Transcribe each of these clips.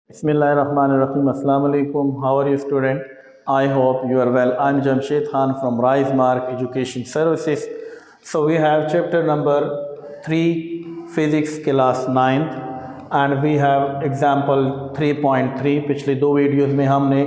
Bismillahirrahmanirrahim. Assalamu alaikum. How are you, student? I hope you are well. I'm Jamshed Khan from Rise Mark Education Services. So we have chapter number 3, Physics class 9th, and we have example 3.3. पिछले दो videos में हमने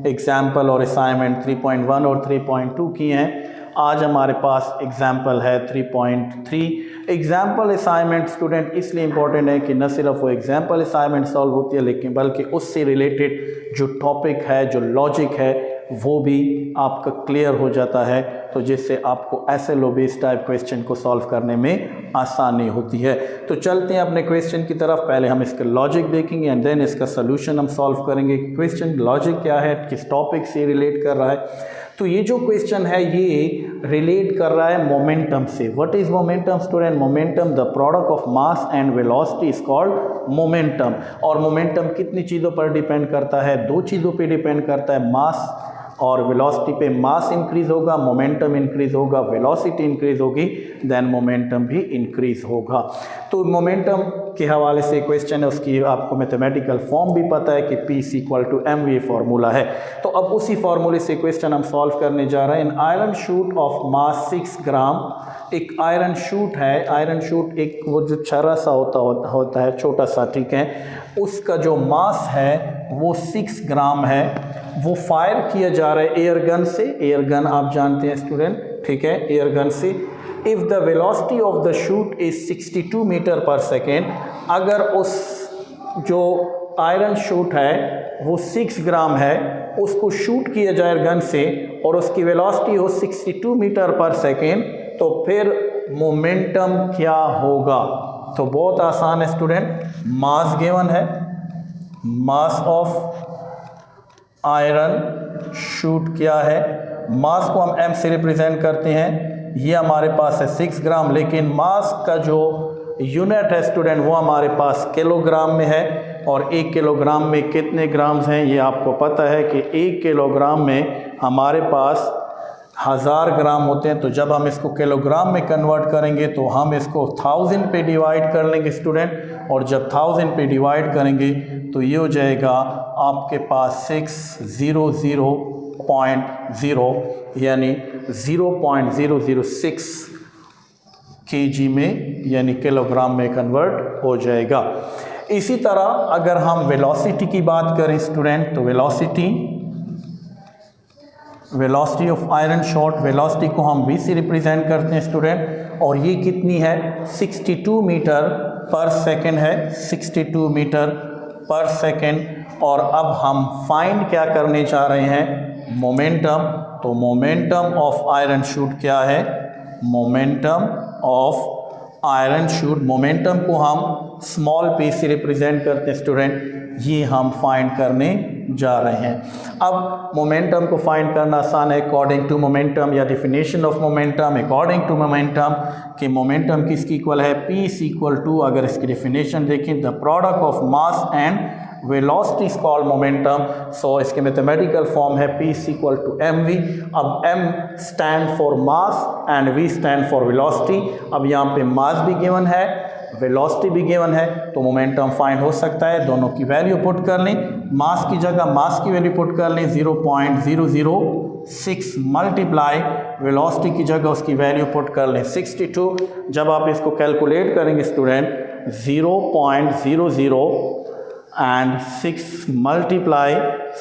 example और assignment 3.1 और 3.2 किए हैं। आज हमारे पास एग्जाम्पल है 3.3। एग्जाम्पल असाइनमेंट स्टूडेंट इसलिए इम्पोर्टेंट है कि न सिर्फ वो एग्जाम्पल असाइनमेंट सॉल्व होती है, लेकिन बल्कि उससे रिलेटेड जो टॉपिक है, जो लॉजिक है, वो भी आपका क्लियर हो जाता है, तो जिससे आपको ऐसे लो बेस टाइप क्वेश्चन को सॉल्व करने में आसानी होती है। तो चलते हैं अपने क्वेश्चन की तरफ। पहले हम इसका लॉजिक देखेंगे एंड देन इसका सलूशन हम सॉल्व करेंगे। क्वेश्चन लॉजिक क्या है, किस टॉपिक से रिलेट कर रहा है। तो ये जो क्वेश्चन है ये रिलेट कर रहा है मोमेंटम से। What is momentum student? Momentum the product of mass and velocity is called momentum. और मोमेंटम कितनी चीज़ों पर डिपेंड करता है? दो चीज़ों पे डिपेंड करता है, मास और वेलोसिटी पे। मास इंक्रीज होगा, मोमेंटम इंक्रीज होगा, वेलोसिटी इंक्रीज होगी, देन मोमेंटम भी इंक्रीज होगा। तो मोमेंटम के हवाले से क्वेश्चन है, उसकी आपको मैथमेटिकल फॉर्म भी पता है कि P = mv फार्मूला है। तो अब उसी फार्मूले से क्वेश्चन हम सॉल्व करने जा रहे हैं। इन आयरन शूट ऑफ मास 6 ग्राम, एक आयरन शूट है। आयरन शूट एक वो जो छर्रा सा होता है छोटा सा, ठीक है, उसका जो मास है वो 6 ग्राम है। वो फायर किया जा रहा है एयर गन से। एयर गन आप जानते हैं स्टूडेंट, ठीक है, एयर गन से। If the velocity of the shoot is 62 metre per second, अगर उस जो आयरन शूट है वो 6 ग्राम है, उसको शूट किया जाए गन से और उसकी वेलोसिटी हो 62 मीटर पर सेकेंड, तो फिर मोमेंटम क्या होगा? तो बहुत आसान है स्टूडेंट। मास गिवन है, मास ऑफ आयरन शूट क्या है, मास को हम m से रिप्रेजेंट करते हैं। ये हमारे पास है 6 ग्राम, लेकिन मास का जो यूनिट है स्टूडेंट वो हमारे पास किलोग्राम में है। और 1 किलोग्राम में कितने ग्राम्स हैं ये आपको पता है कि 1 किलोग्राम में हमारे पास 1000 ग्राम होते हैं। तो जब हम इसको किलोग्राम में कन्वर्ट करेंगे तो हम इसको 1000 पे डिवाइड कर लेंगे स्टूडेंट, और जब 1000 पे डिवाइड करेंगे तो ये हो जाएगा आपके पास 600.0 यानी 0.006 kg में यानी किलोग्राम में कन्वर्ट हो जाएगा। इसी तरह अगर हम वेलोसिटी की बात करें स्टूडेंट, तो velocity of iron shot, velocity को हम v से रिप्रेजेंट करते हैं स्टूडेंट, और ये कितनी है? 62 मीटर पर सेकेंड है, 62 मीटर पर सेकेंड। और अब हम फाइंड क्या करने जा रहे हैं? मोमेंटम। तो मोमेंटम ऑफ आयरन शूट क्या है? Momentum of iron shoot, momentum को हम स्मॉल p से रिप्रेजेंट करते हैं स्टूडेंट, ये हम फाइंड करने जा रहे हैं। अब मोमेंटम को फाइंड करना आसान है अकॉर्डिंग टू मोमेंटम, या definition of momentum according to momentum, कि मोमेंटम किसकी इक्वल है? P = अगर इसकी डेफिनेशन देखें, the product of mass and velocity is called momentum. So इसके मैथमेटिकल फॉर्म है P = mv। अब m stand for mass and v stand for velocity. अब यहाँ पे मास भी गिवन है, वेलोसिटी भी गिवन है, तो मोमेंटम फाइंड हो सकता है। दोनों की वैल्यू पुट कर लें। मास की जगह मास की वैल्यू पुट कर लें 0.006 मल्टीप्लाई, वेलोसिटी की जगह उसकी वैल्यू पुट कर लें 62। जब आप इसको कैलकुलेट करेंगे स्टूडेंट, 0.006 मल्टीप्लाई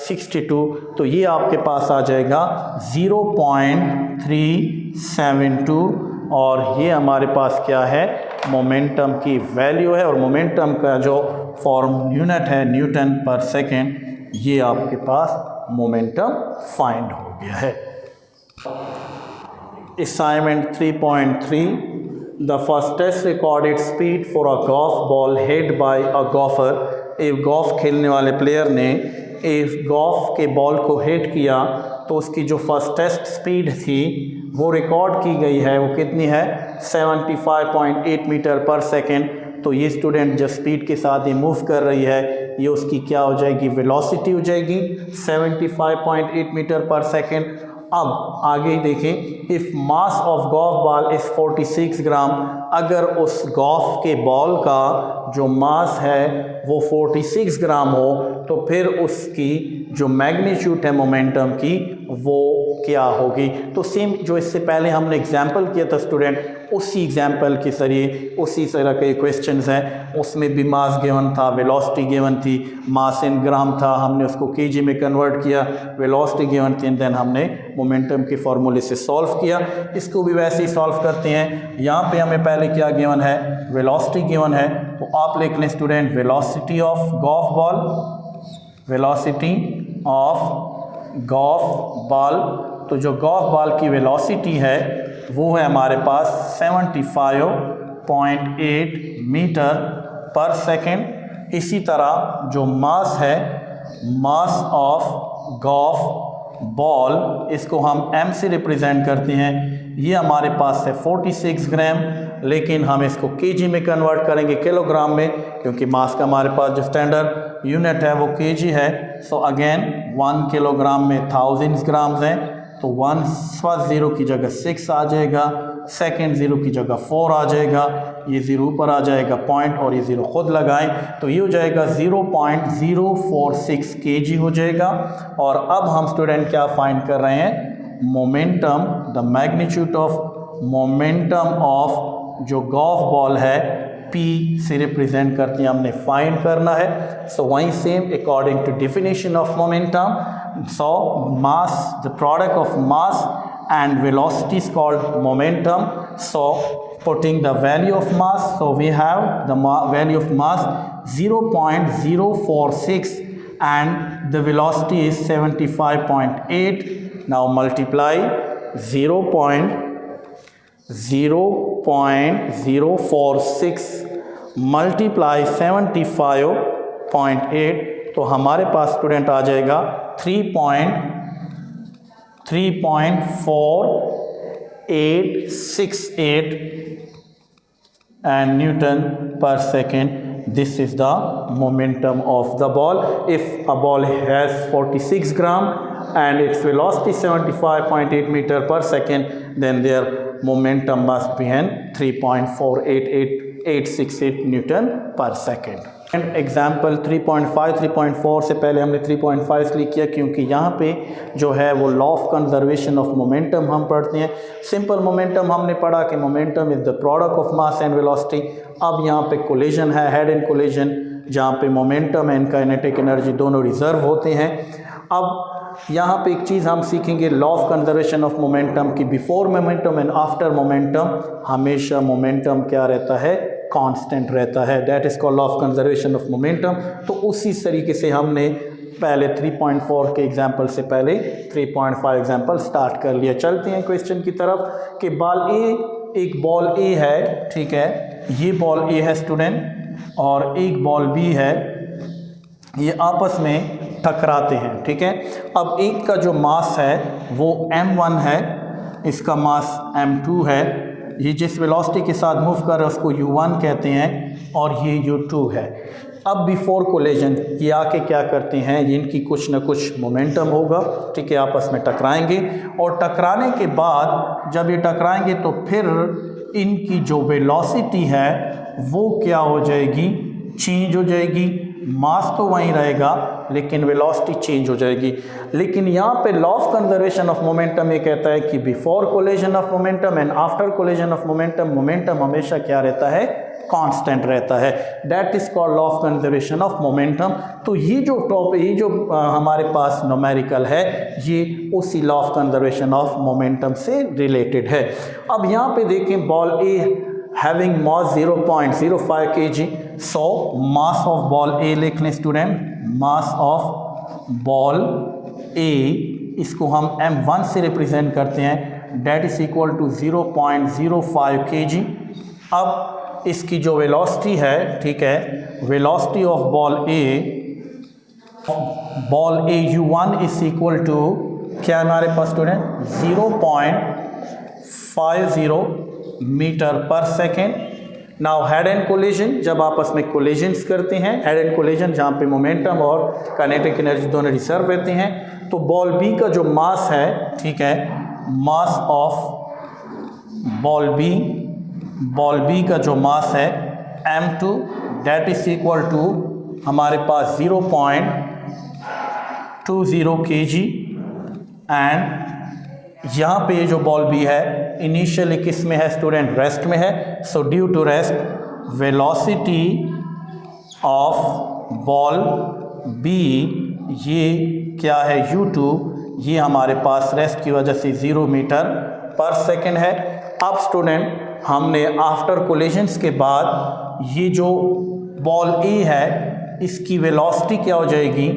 62, तो ये आपके पास आ जाएगा 0.372, और ये हमारे पास क्या है? मोमेंटम की वैल्यू है। और मोमेंटम का जो फॉर्म यूनिट है न्यूटन पर सेकेंड, ये आपके पास मोमेंटम फाइंड हो गया है। Assignment 3.3, the fastest recorded speed for a golf ball hit by a golfer. एक गोल्फ खेलने वाले प्लेयर ने एक गोल्फ के बॉल को हिट किया, तो उसकी जो फास्टेस्ट स्पीड थी वो रिकॉर्ड की गई है, वो कितनी है? 75.8 मीटर पर सेकेंड। तो ये स्टूडेंट जब स्पीड के साथ ये मूव कर रही है, ये उसकी क्या हो जाएगी? वेलोसिटी हो जाएगी 75.8 मीटर पर सेकेंड। अब आगे देखें, if mass of golf ball is 46 ग्राम, अगर उस गोल्फ के बॉल का जो मास है वो 46 ग्राम हो तो फिर उसकी जो मैग्नीट्यूड है मोमेंटम की वो क्या होगी। तो सेम जो इससे पहले हमने एग्जाम्पल किया था स्टूडेंट, उसी एग्जाम्पल के ज़रिए उसी तरह के क्वेश्चंस हैं। उसमें भी मास गिवन था, वेलोसिटी गिवन थी, मास इन ग्राम था, हमने उसको केजी में कन्वर्ट किया, वेलोसिटी गिवन थी, एंड देन हमने मोमेंटम के फार्मूले से सॉल्व किया। इसको भी वैसे ही सॉल्व करते हैं। यहाँ पे हमें पहले क्या गिवन है, वेलोसिटी गिवन है, तो आप लिख लें student velocity of golf ball, velocity of golf ball. तो जो गोल्फ बॉल की वेलोसिटी है वो है हमारे पास 75.8 मीटर पर सेकेंड। इसी तरह जो मास है, मास ऑफ गोल्फ बॉल, इसको हम m से रिप्रेजेंट करते हैं। ये हमारे पास है 46 ग्राम, लेकिन हम इसको केजी में कन्वर्ट करेंगे, किलोग्राम में, क्योंकि मास का हमारे पास जो स्टैंडर्ड यूनिट है वो केजी है। सो अगेन 1 किलोग्राम में 1000 ग्राम्स हैं, तो 1 फर्स्ट ज़ीरो की जगह 6 आ जाएगा, सेकंड ज़ीरो की जगह 4 आ जाएगा, ये ज़ीरो ऊपर आ जाएगा पॉइंट और ये ज़ीरो खुद लगाएं तो ये हो जाएगा 0.046 केजी हो जाएगा। और अब हम स्टूडेंट क्या फाइंड कर रहे हैं, momentum, the magnitude of momentum of जो गोल्फ बॉल है P से रिप्रेजेंट करते हैं, हमने फाइंड करना है। सो वहीं same according to definition of momentum, so mass, the product of mass and velocity is called momentum. So putting the value of mass, so we have the value of mass 0.046 and the velocity is 75.8. Now multiply 0.046 multiply 75.8, तो हमारे पास student आ जाएगा 3.4868 and Newton per second. This is the momentum of the ball. If a ball has 46 gram and its velocity 75.8 meter per second, then their momentum must be 3.488868 Newton per second. And example 3.5 3.4 से पहले हमने 3.5 इसलिए किया क्योंकि यहाँ पे जो है वो law of conservation of momentum हम पढ़ते हैं। सिंपल मोमेंटम हमने पढ़ा कि momentum is the product of mass and velocity. अब यहाँ पे कोलिजन है, हेड एंड कोलिजन, जहाँ पे मोमेंटम एंड काइनेटिक एनर्जी दोनों रिजर्व होते हैं। अब यहाँ पे एक चीज़ हम सीखेंगे, law of conservation of momentum की before momentum and after momentum हमेशा मोमेंटम क्या रहता है, कांस्टेंट रहता है। That is called law of conservation of momentum. तो उसी तरीके से हमने पहले 3.4 के एग्जाम्पल से पहले 3.5 एग्जाम्पल स्टार्ट कर लिया। चलते हैं क्वेश्चन की तरफ कि बॉल ए, एक बॉल ए है, ठीक है, ये बॉल ए है स्टूडेंट और एक बॉल बी है, ये आपस में टकराते हैं, ठीक है। अब एक का जो मास है वो m1 है, इसका मास m2 है, ये जिस वेलोसिटी के साथ मूव कर रहे हैं उसको u1 कहते हैं और ये u2 है। अब बिफोर कोलिजन ये आके क्या करते हैं, इनकी कुछ ना कुछ मोमेंटम होगा, ठीक है, आपस में टकराएंगे और टकराने के बाद जब ये टकराएंगे तो फिर इनकी जो वेलोसिटी है वो क्या हो जाएगी, चेंज हो जाएगी। मास तो वहीं रहेगा लेकिन वेलोसिटी चेंज हो जाएगी। लेकिन यहाँ पे law of conservation of momentum ये कहता है कि before collision of momentum and after collision of momentum, momentum हमेशा क्या रहता है, कांस्टेंट रहता है। That is called law of conservation of momentum. तो ये जो टॉपिक, ये जो हमारे पास न्यूमेरिकल है, ये उसी law of conservation of momentum से रिलेटेड है। अब यहाँ पे देखें, ball A having mass 0.05 kg, so mass of ball A लिख लें student, mass of ball A, इसको हम m1 से रिप्रेजेंट करते हैं, that is equal to 0.05 kg। अब इसकी जो वेलोसिटी है, ठीक है, velocity of ball A u1 is equal to क्या हमारे पास student, 0.50 metre per second, now head and collision, जब आपस में कोलिजन्स करते हैं, हेड एंड कोलिजन जहाँ पे मोमेंटम और काइनेटिक एनर्जी दोनों रिजर्व रहते हैं, तो बॉल बी का जो मास है, ठीक है, मास ऑफ बॉल बी का जो मास है m2 that is equal to हमारे पास 0.20 kg एंड यहाँ पे जो बॉल बी है इनिशियली किस में है स्टूडेंट, रेस्ट में है। So due to rest velocity of ball B ये क्या है u2, ये हमारे पास रेस्ट की वजह से 0 मीटर पर सेकेंड है। अब स्टूडेंट हमने आफ्टर कोलिजन्स के बाद ये जो बॉल ए है इसकी वेलोसिटी क्या हो जाएगी,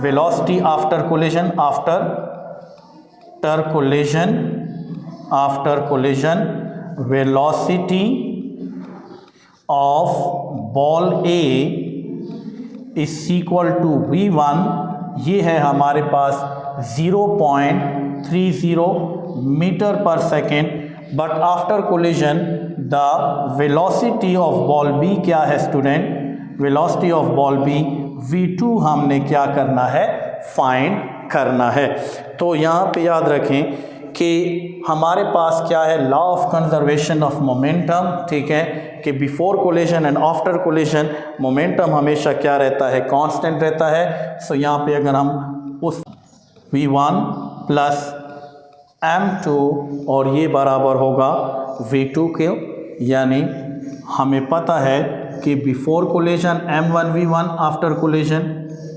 velocity after collision, after collision velocity of ball A is equal to v1, ये है हमारे पास 0.30 metre per second, but after collision the velocity of ball B क्या है student, velocity of ball B v2 हमने क्या करना है, फाइंड करना है। तो यहाँ पे याद रखें कि हमारे पास क्या है, law of conservation of momentum, ठीक है, कि before collision and after collision momentum हमेशा क्या रहता है, कांस्टेंट रहता है। सो यहाँ पे अगर हम उस v1 प्लस m2 और ये बराबर होगा v2 के, यानी हमें पता है कि before collision m1 v1, after collision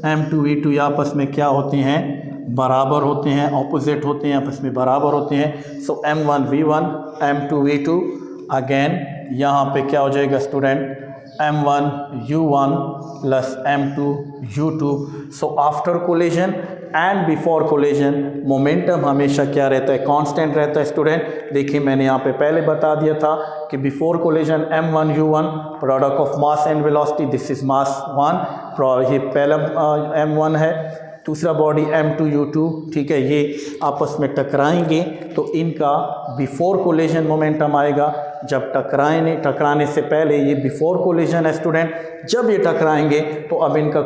m2 v2 आपस में क्या होते हैं, बराबर होते हैं, ऑपोजिट होते हैं, आपस में बराबर होते हैं। सो m1 v1 m2 v2, again यहाँ पे क्या हो जाएगा student, m1 u1 plus m2 u2। So after collision and before collision momentum हमेशा क्या रहता है, कांस्टेंट रहता है स्टूडेंट। देखिए मैंने यहाँ पे पहले बता दिया था कि before collision m1 u1 product of mass and velocity, this is mass 1, ये पहला m1 है, दूसरा बॉडी m2 u2, ठीक है, ये आपस में टकराएंगे तो इनका बिफोर कोलिजन मोमेंटम आएगा। जब टकराने से पहले ये बिफोर कोलिजन है स्टूडेंट, जब ये टकराएंगे तो अब इनका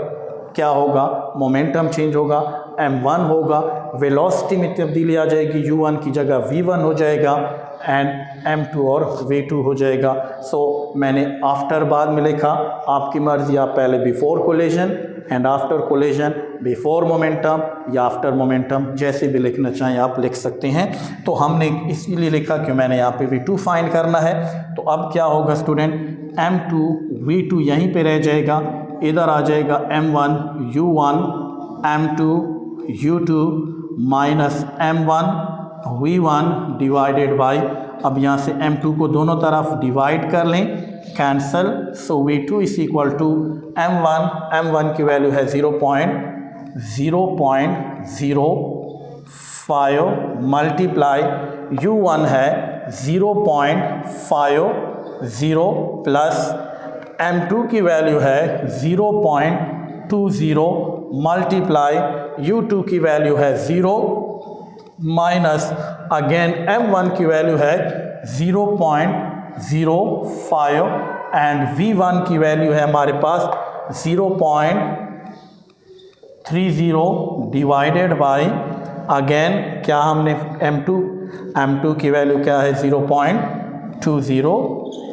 क्या होगा, मोमेंटम चेंज होगा, m1 होगा, वेलोसिटी में तब्दीली आ जाएगी, u1 की जगह v1 हो जाएगा एंड m2 और v2 हो जाएगा। सो मैंने आफ्टर बाद में लिखा, आपकी मर्जी, आप पहले before collision and after collision, before momentum या आफ्टर मोमेंटम, जैसे भी लिखना चाहें आप लिख सकते हैं। तो हमने इसलिए लिखा कि मैंने यहाँ पे v2 फाइंड करना है। तो अब क्या होगा स्टूडेंट, m2 v2 यहीं पे रह जाएगा, इधर आ जाएगा m1 u1 m2 u2 minus m1 v1 divided by, अब यहाँ से m2 को दोनों तरफ डिवाइड कर लें, cancel. So v2 is equal to m1 की वैल्यू है 0.05 मल्टीप्लाई u1 है 0.50 प्लस m2 की वैल्यू है 0.20 मल्टीप्लाई u2 की वैल्यू है 0 माइनस अगेन m1 की वैल्यू है 0.05 एंड v1 की वैल्यू है हमारे पास 0.30 डिवाइडेड बाई, अगेन क्या हमने m2 की वैल्यू क्या है 0.20।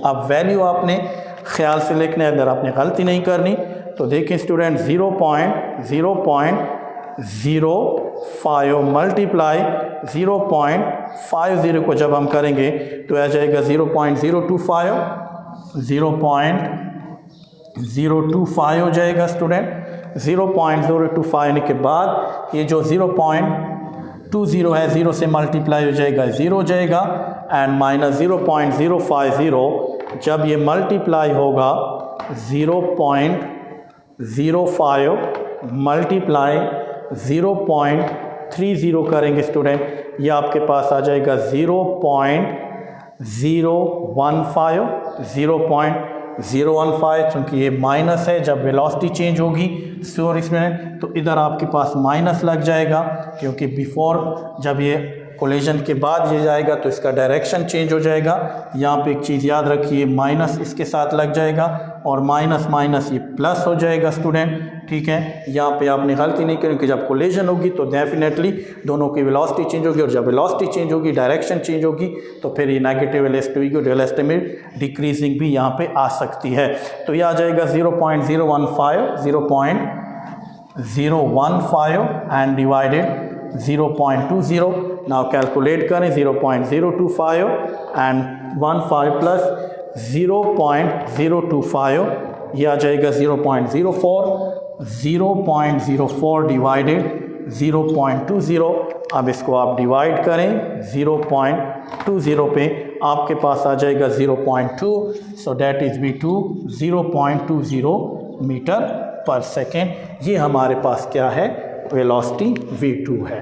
अब वैल्यू आपने ख्याल से लिखना है, अगर आपने गलती नहीं करनी तो देखें स्टूडेंट, 0.05 मल्टीप्लाई 0.50 को जब हम करेंगे तो आ जाएगा 0.025 हो जाएगा स्टूडेंट। 0.025 के बाद ये जो 0.20 है 0 से मल्टीप्लाई हो जाएगा 0 हो जाएगा एंड माइनस 0.050 जब ये मल्टीप्लाई होगा 0.05 मल्टीप्लाई 0.30 करेंगे स्टूडेंट, ये आपके पास आ जाएगा 0.015 चूँकि ये माइनस है, जब वेलोसिटी चेंज होगी इसमें तो इधर आपके पास माइनस लग जाएगा, क्योंकि बिफोर जब ये कोलिजन के बाद ये जाएगा तो इसका डायरेक्शन चेंज हो जाएगा। यहाँ पे एक चीज़ याद रखिए, माइनस इसके साथ लग जाएगा और माइनस माइनस ये प्लस हो जाएगा स्टूडेंट, ठीक है। यहाँ पे आपने गलती नहीं करी कि जब कोलिजन होगी तो डेफिनेटली दोनों की वेलोसिटी चेंज होगी, और जब वेलोसिटी चेंज होगी डायरेक्शन चेंज होगी तो फिर ये नेगेटिव वेलोसिटी होगी और वेलोसिटी में डिक्रीजिंग भी यहाँ पे आ सकती है। तो ये आ जाएगा 0.015 एंड डिवाइडेड 0.20। नाउ कैलकुलेट करें 0.025 एंड 15 प्लस 0.025, ये आ जाएगा 0.04। 0.04 डिवाइडेड 0.20। अब इसको आप डिवाइड करें 0.20 पे, आपके पास आ जाएगा 0.2। So that is V2 0.20 metre per second. ये हमारे पास क्या है, वेलोसिटी V2 है।